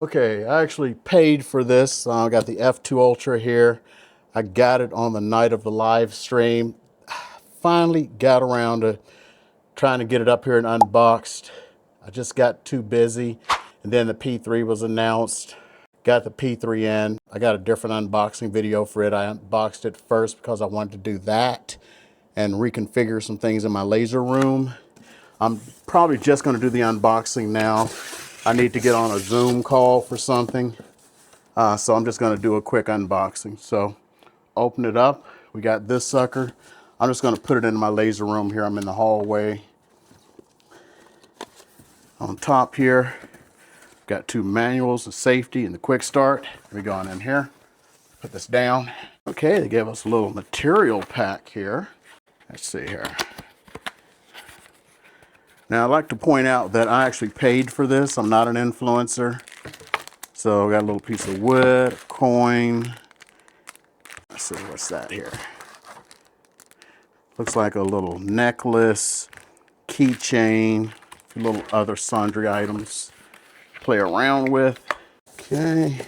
Okay, I actually paid for this. I got the F2 Ultra here. I got it on the night of the live stream. Finally got around to trying to get it up here and unboxed. I just got too busy. And then the P3 was announced. Got the P3 in. I got a different unboxing video for it. I unboxed it first because I wanted to do that and reconfigure some things in my laser room. I'm probably just going to do the unboxing now. I need to get on a Zoom call for something. So I'm just going to do a quick unboxing. So open it up. We got this sucker. I'm just going to put it in my laser room here. I'm in the hallway. On top here, got two manuals, the safety and the quick start. We go on in here. Put this down. Okay, they gave us a little material pack here. Let's see here. Now, I'd like to point out that I actually paid for this. I'm not an influencer. So I got a little piece of wood, a coin. Let's see, what's that here? Looks like a little necklace, keychain, a little other sundry items to play around with. Okay.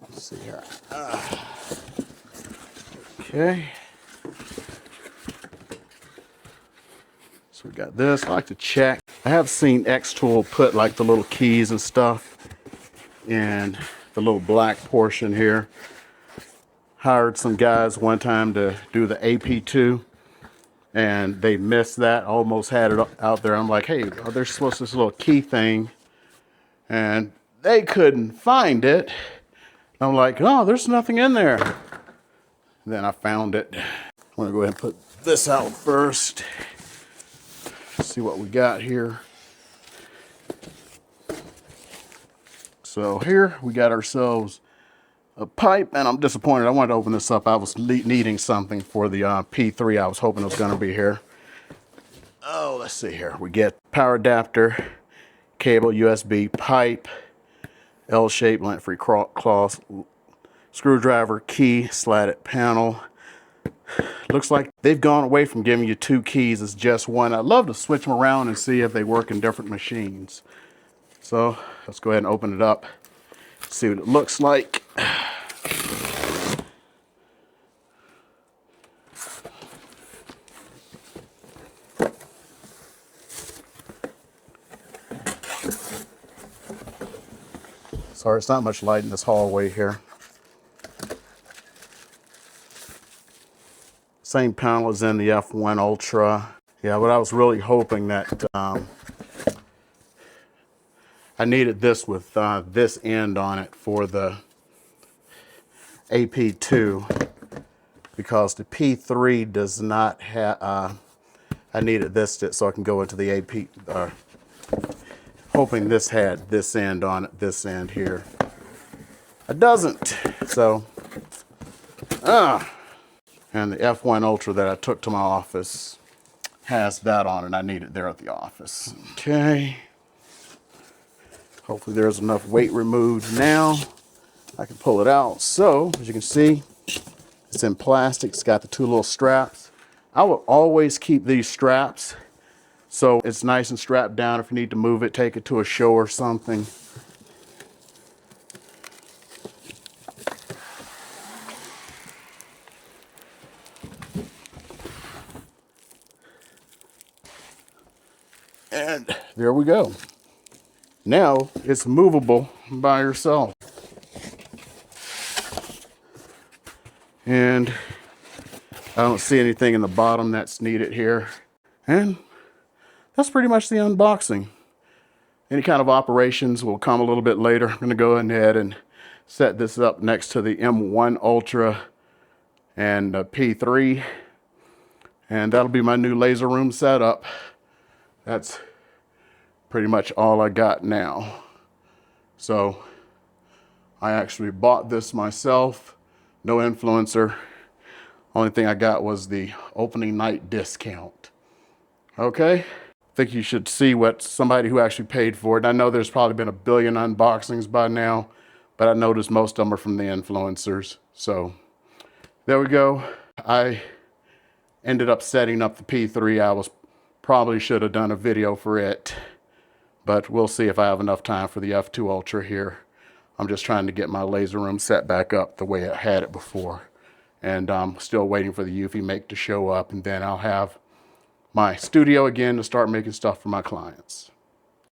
Let's see here. Okay. So we got this. I like to check. I have seen xTool put like the little keys and stuff in the little black portion here. Hired some guys one time to do the AP2 and they missed that. Almost had it out there. I'm like, hey, there's supposed to be this little key thing and they couldn't find it. I'm like, oh, there's nothing in there. And then I found it. I'm gonna go ahead and put this out first. See what we got here. So here we got ourselves a pipe, and I'm disappointed. I wanted to open this up. I was needing something for the P3. I was hoping it was going to be here. Oh, let's see here. We get power adapter, cable, USB, pipe, L-shaped lint-free cloth, screwdriver, key, slatted panel. Looks like they've gone away from giving you two keys. It's just one. I'd love to switch them around and see if they work in different machines. So let's go ahead and open it up, see what it looks like. Sorry, it's not much light in this hallway here. Same panel as in the F1 Ultra. Yeah, but I was really hoping that I needed this with this end on it for the AP2 because the P3 does not have, I needed this so I can go into the AP, hoping this had this end on it, this end here. It doesn't, so, and the F1 Ultra that I took to my office has that on it. I need it there at the office. Okay. Hopefully there's enough weight removed now. I can pull it out. So, as you can see, it's in plastic. It's got the two little straps. I will always keep these straps so it's nice and strapped down if you need to move it, take it to a show or something. And there we go. Now it's movable by yourself. And I don't see anything in the bottom that's needed here. And that's pretty much the unboxing. Any kind of operations will come a little bit later. I'm going to go ahead and set this up next to the M1 Ultra and P3. And that'll be my new laser room setup. That's pretty much all I got now. So I actually bought this myself. No influencer. Only thing I got was the opening night discount. Okay? I think you should see what somebody who actually paid for it. I know there's probably been a billion unboxings by now, but I noticed most of them are from the influencers. So there we go. I ended up setting up the P3. I probably should have done a video for it, but we'll see if I have enough time for the F2 Ultra here. I'm just trying to get my laser room set back up the way I had it before. And I'm still waiting for the UV Make to show up, and then I'll have my studio again to start making stuff for my clients.